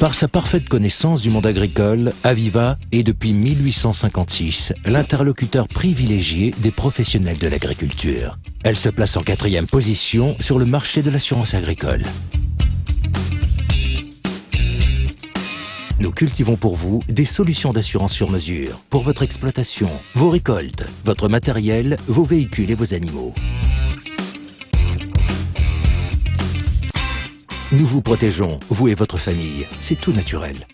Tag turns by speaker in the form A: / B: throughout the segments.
A: Par sa parfaite connaissance du monde agricole, Aviva est depuis 1856 l'interlocuteur privilégié des professionnels de l'agriculture. Elle se place en 4e position sur le marché de l'assurance agricole. Nous cultivons pour vous des solutions d'assurance sur mesure pour votre exploitation, vos récoltes, votre matériel, vos véhicules et vos animaux. Nous vous protégeons, vous et votre famille. C'est tout naturel.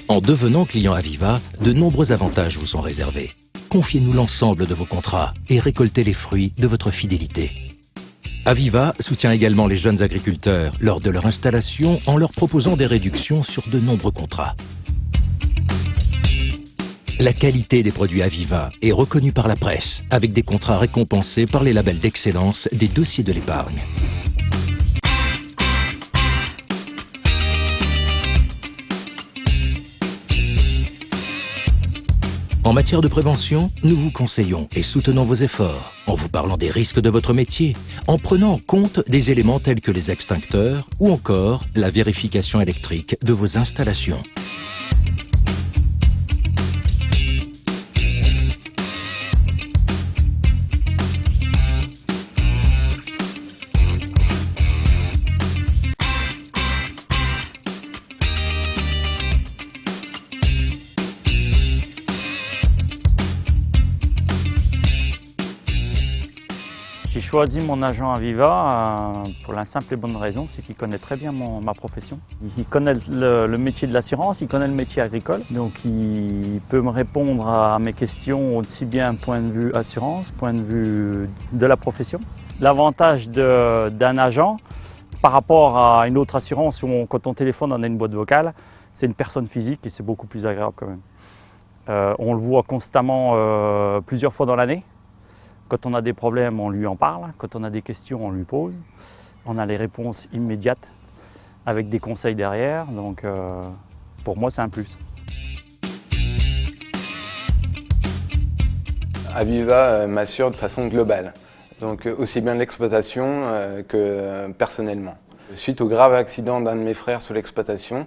A: En devenant client Aviva, de nombreux avantages vous sont réservés. Confiez-nous l'ensemble de vos contrats et récoltez les fruits de votre fidélité. Aviva soutient également les jeunes agriculteurs lors de leur installation en leur proposant des réductions sur de nombreux contrats. La qualité des produits Aviva est reconnue par la presse, avec des contrats récompensés par les labels d'excellence des dossiers de l'épargne. En matière de prévention, nous vous conseillons et soutenons vos efforts en vous parlant des risques de votre métier, en prenant en compte des éléments tels que les extincteurs ou encore la vérification électrique de vos installations.
B: J'ai choisi mon agent Aviva pour la simple et bonne raison, c'est qu'il connaît très bien ma profession. Il connaît le métier de l'assurance, il connaît le métier agricole, donc il peut me répondre à mes questions aussi bien point de vue assurance, point de vue de la profession. L'avantage d'un agent par rapport à une autre assurance où quand on téléphone on a une boîte vocale, c'est une personne physique et c'est beaucoup plus agréable quand même. On le voit constamment plusieurs fois dans l'année. Quand on a des problèmes, on lui en parle. Quand on a des questions, on lui pose. On a les réponses immédiates avec des conseils derrière. Donc, pour moi, c'est un plus.
C: Aviva m'assure de façon globale, donc aussi bien de l'exploitation que personnellement. Suite au grave accident d'un de mes frères sur l'exploitation,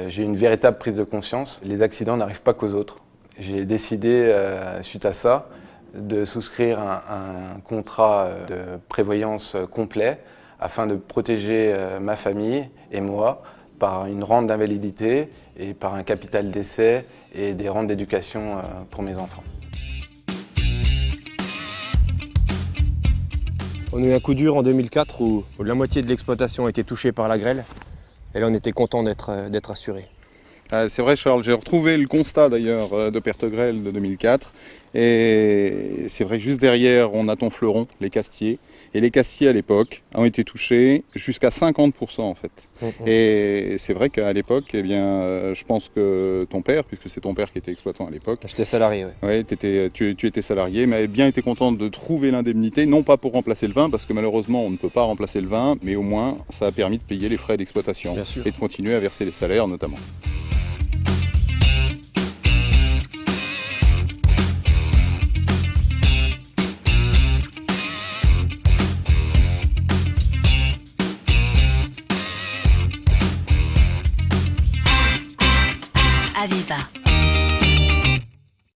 C: j'ai eu une véritable prise de conscience. Les accidents n'arrivent pas qu'aux autres. J'ai décidé, suite à ça, de souscrire un contrat de prévoyance complet afin de protéger ma famille et moi par une rente d'invalidité et par un capital d'essai et des rentes d'éducation pour mes enfants.
D: On a eu un coup dur en 2004 où la moitié de l'exploitation a été touchée par la grêle et là on était content d'être assuré.
E: C'est vrai Charles, j'ai retrouvé le constat d'ailleurs de perte grêle de 2004 et c'est vrai juste derrière on a ton fleuron, les castiers, et les castiers à l'époque ont été touchés jusqu'à 50% en fait. Et c'est vrai qu'à l'époque, eh bien, je pense que ton père, puisque c'est ton père qui était exploitant à l'époque.
D: J'étais salarié, oui.
E: Ouais, tu étais salarié, mais avait bien été content de trouver l'indemnité, non pas pour remplacer le vin, parce que malheureusement on ne peut pas remplacer le vin, mais au moins ça a permis de payer les frais d'exploitation et de continuer à verser les salaires notamment.